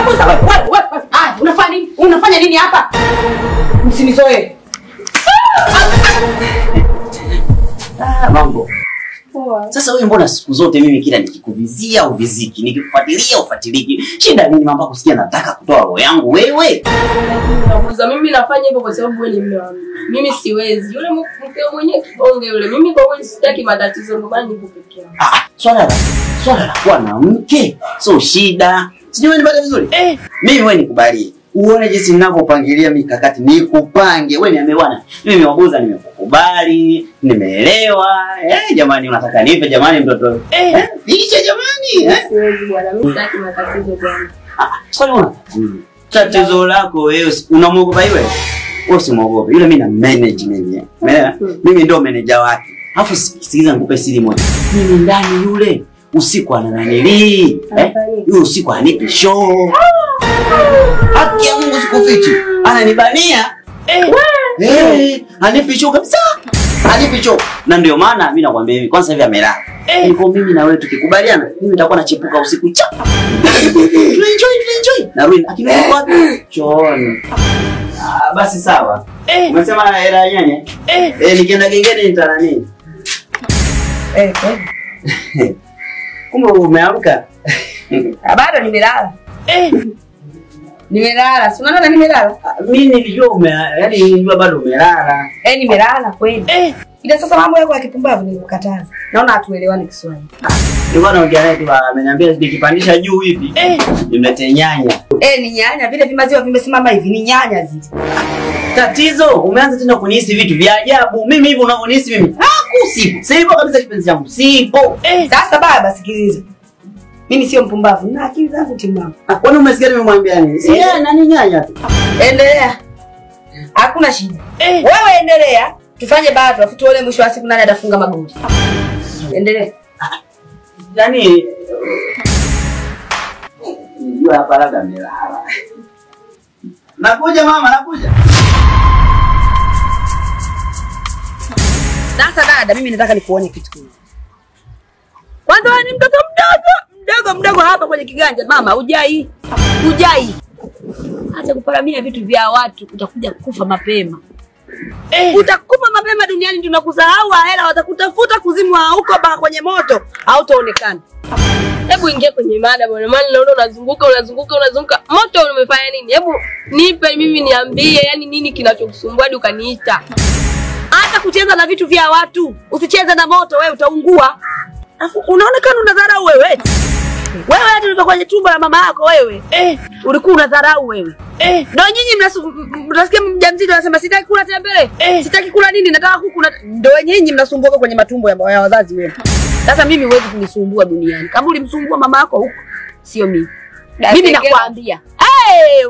Nakuza wewe. Unafanya nini? Unafanya nini hapa? Msinizoe. Mambo. Sasa wewe mbona siku zote mimi kila nikikuvizia uviziki, nikikufuatilia ufuatiliki? Shida nini mambo kusikia nataka kutoa roho yangu wewe? Nakuza mimi nafanya hivyo kwa sababu wewe ni mume wangu. Mimi siwezi. Yule mkeo mwenyewe kibonge yule. Mimi kwa kweli sitaki matatizo ndio maana niko peke yangu. Swala la kuwa na mke sio shida. Sijui wewe nipate vizuri? Mimi wewe nikubalie. Uone jinsi ninavyopangilia mikakati nikupange. Wewe niambie bwana, mimi Wabuza nimekukubali, nimeelewa. Jamani unataka nipe jamani mtoto. Ficha jamani. Siwezi bwana, mimi sitaki matatizo bwana. Swali una tatizo lako wewe unamuogopa yule? Wewe usimwogope. Yule mimi na management. Mimi ndio manager wake. Alafu sikiliza nikupe siri moja. Mimi ndani yule usiku anananili. Yule usiku anipi show. Haki ya Mungu sikufichi. Ananibania. Anipi show kabisa. Anipi show. Na ndio maana mimi nakwambia hivi, kwanza hivi amelala. Niko mimi na wewe tukikubaliana, mimi nitakuwa nachepuka usiku cha. Enjoy. Na ruin akinipa wapi? Chooni. Basi sawa. Umesema hela nyanya? Nikienda gengeni nitana nini? Kumbe umeamka? Bado nimelala. Nimelala. Si unaona nimelala? Mimi nilijua yaani nilijua bado umelala. Nimelala kweli. Ila sasa mambo yako ya kipumbavu nilikukataza. Naona hatuelewani Kiswahili. Nilikuwa naongea naye tu ameniambia nikipandisha juu hivi. Nimlete nyanya. Ni nyanya vile vimaziwa vimesimama hivi ni nyanya zile. Tatizo umeanza tena kunihisi vitu vya ajabu. Mimi hivyo unavyonihisi mimi. Sipo. Sipo kabisa kipenzi changu. Sipo. Sasa baba sikiliza. Mimi sio mpumbavu. Na akili zangu timamu. Kwani umesikia nimemwambia nini? Si yeye nani nyanya tu. Endelea. Hakuna shida. Wewe endelea. Tufanye bado afu tuone mwisho wa siku nani atafunga magoli. Endelea. Yaani ndio hapa labda amelala. Nakuja mama, nakuja. Sasa dada, mimi nataka nikuone kitu kimoja. Kwanza wewe ni mtoto mdogo hapa kwenye kiganja. Mama, hujai. Acha kuparamia vitu vya watu, utakuja kufa mapema. Utakufa mapema duniani, tunakusahau hela watakutafuta kuzimwa huko baka kwenye moto, hautaonekana. Hebu ingia kwenye mada bwana. Maana naona unazunguka. Moto umefanya nini? Hebu nipe mimi niambie, yani nini kinachokusumbua hadi ukaniita? Hata kucheza na vitu vya watu. Usicheze na moto, wewe utaungua. Alafu unaonekana unadharau wewe. Wewe hata ulikuwa kwenye tumbo la mama yako wewe. Ulikuwa unadharau wewe. Ndio nyinyi mnasikia mjamzito anasema sitaki kula tembele. Sitaki kula nini, nataka kuku. Ndio nyinyi mnasumbuka kwenye matumbo ya wazazi wenu. Sasa mimi huwezi kunisumbua duniani. Kama ulimsumbua mama yako huko, sio mimi. Mimi nakwambia.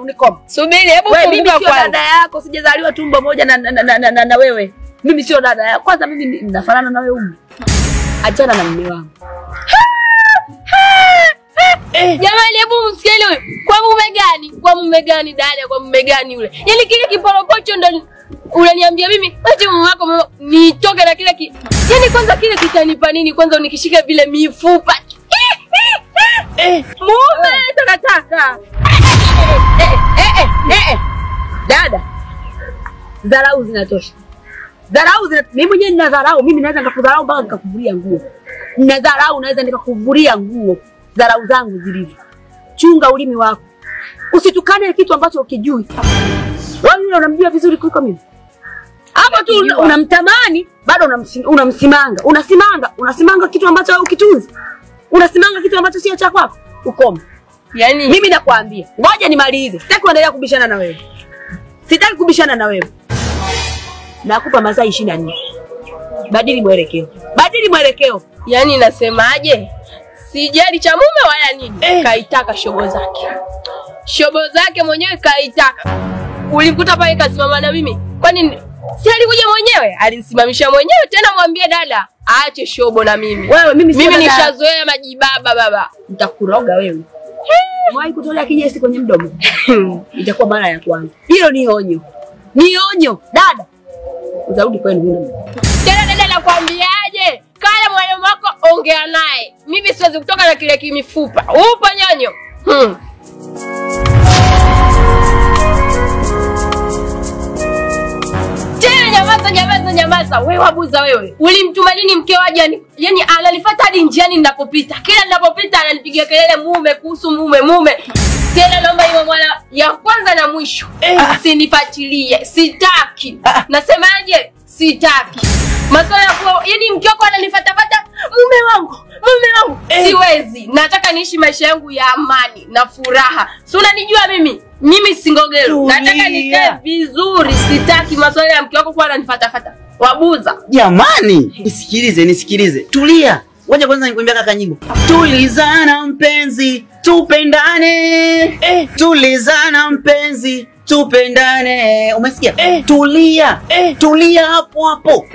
Unikoma. Subiri, hebu mimi sio dada yako, sijazaliwa tumbo moja na wewe. Mimi sio dada yako. Kwanza mimi ninafanana na wewe. Achana na mume wangu. Jamani, hebu msikieni huyu. Kwa mume gani dada? Kwa mume gani yule? Yaani kile kiporokocho ndo unaniambia mimi eti mume wako nitoke na kile yaani kwanza kile kitanipa nini kwanza unikishika vile mifupa? Mume takataka. Dada. Dharau zinatosha. Mimi mwenyewe nina dharau, mimi naweza nikakudharau mpaka nikakuvulia nguo. Nina dharau, naweza nikakuvulia nguo. Dharau zangu zilivyo. Chunga ulimi wako. Usitukane kitu ambacho ukijui. Wewe yule unamjua vizuri kuliko mimi. Hapo tu unamtamani, bado unamsimanga. Unasimanga kitu ambacho wewe ukitunzi. Unasimanga kitu ambacho sio cha kwako. Ukome. Yaani mimi nakwambia, ngoja nimalize. Sitaki kuendelea kubishana na wewe. Nakupa masaa 24. Badili mwelekeo. Yaani nasemaje? Sijali cha mume wala nini. Kaitaka shobo zake mwenyewe kaitaka. Ulikuta pale kasimama na mimi. Kwani si alikuja mwenyewe? Alinisimamisha mwenyewe, tena mwambie dada aache shobo na mimi. Mimi nishazoea majibaba baba. Nitakuroga wewe. Mwai kutolea kinyesi kwenye mdomo. Itakuwa mara ya kwanza. Hilo ni onyo. Dada. Uzarudi kwenu huko. Tena dada nakwambiaje? Kala mwalimu wako ongea naye. Mimi siwezi kutoka na kile kimifupa. Upo nyonyo. Sasa wewe Wabuza wewe, ulimtuma nini mkeo aje? Yaani ananifuata hadi njiani ninapopita. Kila ninapopita ananipigia kelele mume kuhusu mume. Tena naomba hiyo mwana ya kwanza na mwisho. Usinifuatilie. Sitaki. Nasemaje? Sitaki. Masuala ya kwa yaani mkeo wako ananifuata mume wangu. Siwezi. Nataka niishi maisha yangu ya amani na furaha. Si unanijua mimi? Mimi singogelo. Nataka nikae vizuri. Sitaki masuala ya mke wako kwa ananifuata. Wabuza. Jamani, nisikilize. Tulia. Ngoja kwanza nikuimbia kaka nyimbo. Tulizana mpenzi, tupendane. Tulizana mpenzi, tupendane. Umesikia? Tulia hapo.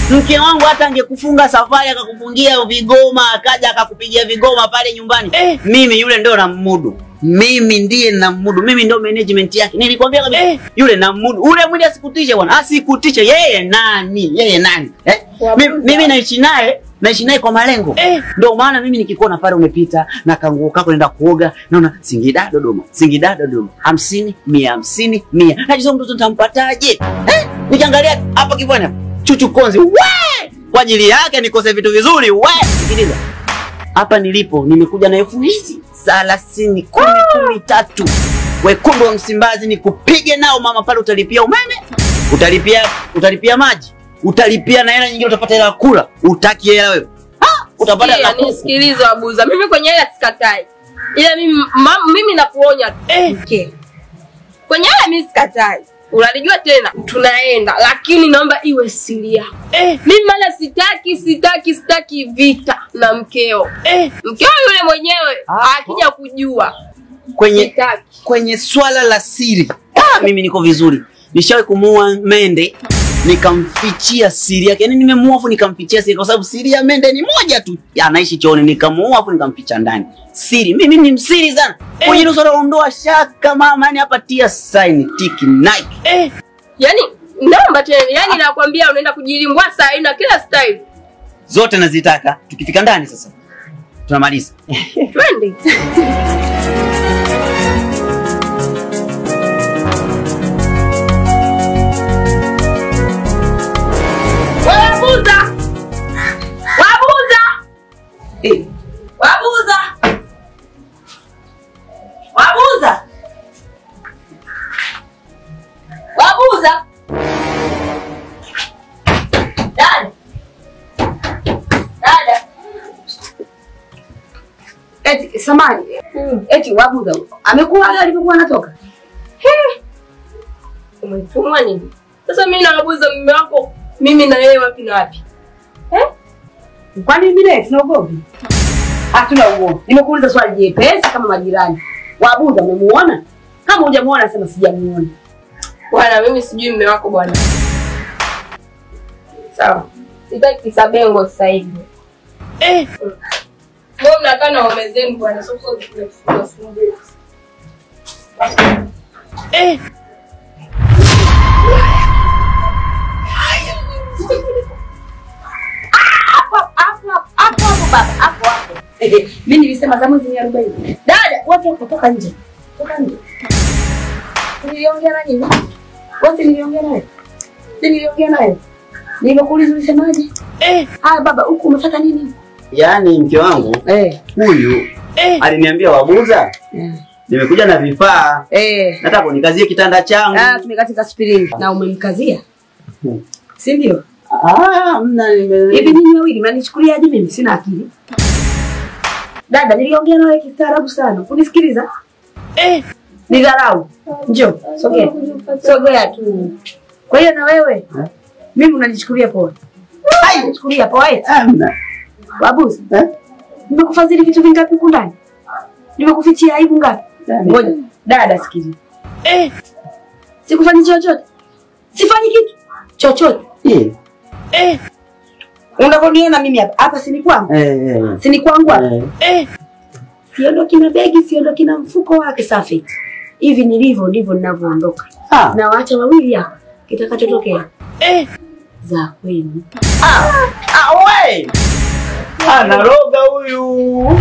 Mke wangu hata angekufunga safari akakufungia vigoma, akaja akakupigia vigoma pale nyumbani. Mimi yule ndio namudu. Mimi ndiye namudu. Mimi ndio management yake. Nilikwambia kabisa yule namudu. Ule mwili asikutishe bwana. Asikutishe. Yeye nani? Mimi naishi naye kwa malengo. Ndio maana mimi nikikuona pale umepita na kanguo kako naenda kuoga, naona Singida Dodoma. 50 100. Najua mtoto nitampataje? Nikiangalia hapa kibwana chuchu konzi. Kwa ajili yake nikose vitu vizuri. Sikiliza. Hapa nilipo nimekuja na elfu hizi 30 13. Wekundu wa Msimbazi nikupige nao mama pale, utalipia umeme, utalipia maji, utalipia na hela nyingine, utapata hela kula. Utaki hela wewe? Utapata la kuku. Nisikilize Wabuza, mimi kwenye hela sikatai. Ila mimi nakuonya tu. Kwenye hela mimi sikatai. Unalijua tena tunaenda, lakini naomba iwe siri yako. Mimi maana sitaki vita na mkeo. Mkeo yule mwenyewe akija kujua kwenye swala la siri. Mimi niko vizuri. Nishawahi kumuua mende, nikamfichia siri yake. Yaani nimemuua afu nikamfichia siri kwa sababu siri ya mende ni moja tu. Anaishi chooni, nikamuua afu nikamficha ndani. Siri, mimi ni msiri sana. Kwenye hilo swala ondoa shaka mama, yani hapa tia sign tiki Nike. Yaani naomba tena, yaani nakwambia unaenda kujilimbwa saa ina kila style. Zote nazitaka. Tukifika ndani sasa tunamaliza. Twende. Wabuza. Dada. Eti samani. Eti Wabuza amekuwa alipokuwa anatoka. Umetumwa nini? Sasa mimi na Wabuza mume wako, mimi na yeye wapi na wapi? Kwani mimi naye tunaogopi? Hatuna ugomvi. Nimekuuliza swali jepesi kama majirani. Wabuza umemuona? Kama hujamuona sema sijamuona. Bwana mimi sijui mume wako bwana. Sawa. Sitaki kisabengo sasa hivi. Wewe mnakaa na waume zenu bwana, sio tunasumbua. Hapo. Mimi nilisema za mwezi 40. Dada, watu kutoka nje. Toka nje. Niliongea na nini? Wote niliongea naye. Nimekuuliza ulisemaje? Baba, huko umefuata nini? Yaani mke wangu huyu aliniambia Wabuza. Nimekuja na vifaa. Nataka nikazie kitanda changu. Tumekatika spiringi na umemkazia. Si ndio? Hivi nini wawili mnanichukuliaje mimi sina akili? Dada, niliongea nawe kistaarabu sana. Unisikiliza? Nidharau. Njoo, sogea tu. Kwa hiyo na wewe mimi unanichukulia poa. Unichukulia poa eti. Wabuza, nimekufadhili vitu vingapi huko ndani? Nimekufichia aibu ngapi? Ngoja, dada sikiliza. Sikufanyi chochote. Sifanyi kitu chochote. Unavoniona mimi hapa si ni kwangu? Si ni kwangu hapa? Siondoki na begi, siondoki na mfuko wake safi. Hivi nilivyo ndivyo ninavyoondoka. Na waacha wawili hapa. Kitakachotokea za kwenu. Wewe. Anaroga huyu.